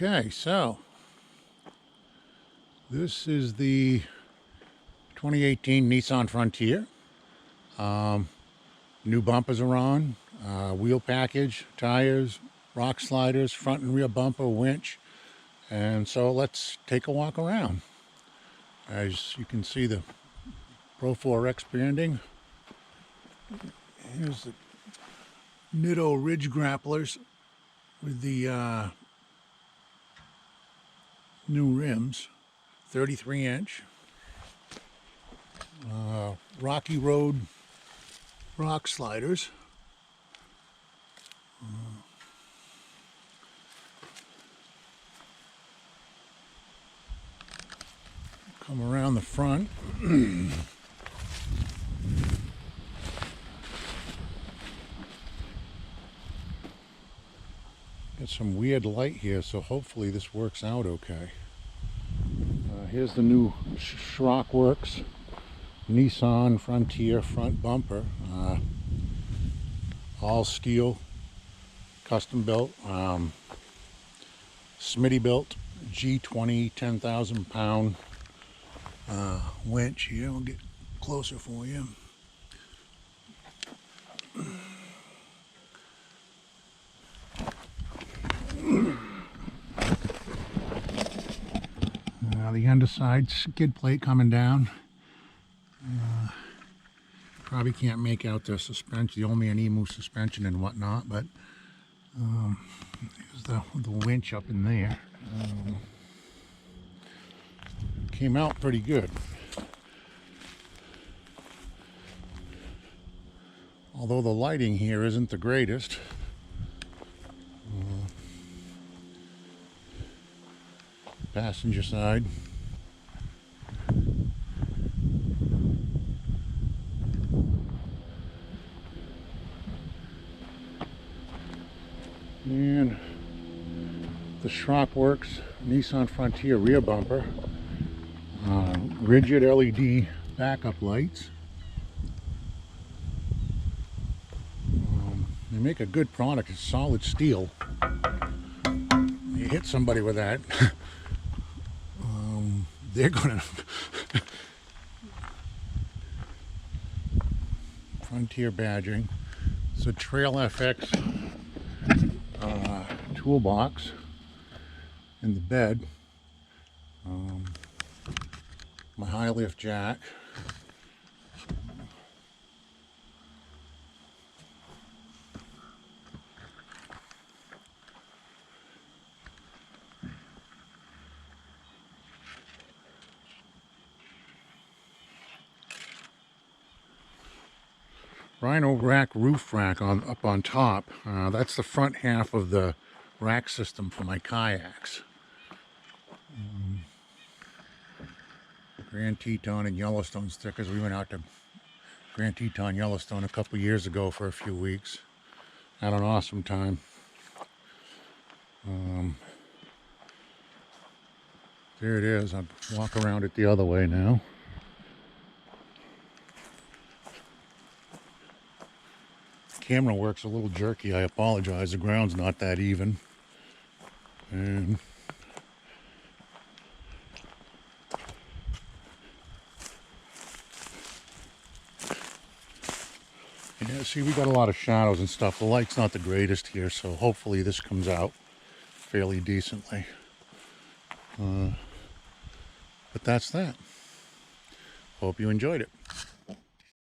Okay, so this is the 2018 Nissan Frontier. New bumpers are on, wheel package, tires, rock sliders, front and rear bumper, winch. And so let's take a walk around. As you can see, the Pro-4X branding. Here's the Nitto Ridge Grapplers with the new rims, 33-inch. Rocky Road rock sliders. Come around the front. Got some weird light here, so hopefully this works out okay. Here's the new Shrockworks Nissan Frontier front bumper. All steel, custom built, Smittybilt G20 10,000 pound winch. Here, we'll get closer for you. The underside skid plate coming down. Probably can't make out the suspension, the Old Man Emu suspension and whatnot, but there's the winch up in there. Came out pretty good. Although the lighting here isn't the greatest. Passenger side. And the Shrockworks Nissan Frontier rear bumper. Rigid LED backup lights. They make a good product. It's solid steel. You hit somebody with that, they're gonna Frontier badging. It's a Trail FX toolbox in the bed. My high lift jack. Rhino rack roof rack up on top. That's the front half of the rack system for my kayaks. Grand Teton and Yellowstone stickers. We went out to Grand Teton, Yellowstone a couple years ago for a few weeks. Had an awesome time. There it is. I'll walk around it the other way now. Camera works a little jerky. I apologize. The ground's not that even. And yeah, see, we got a lot of shadows and stuff. The light's not the greatest here, so hopefully this comes out fairly decently. But that's that. Hope you enjoyed it.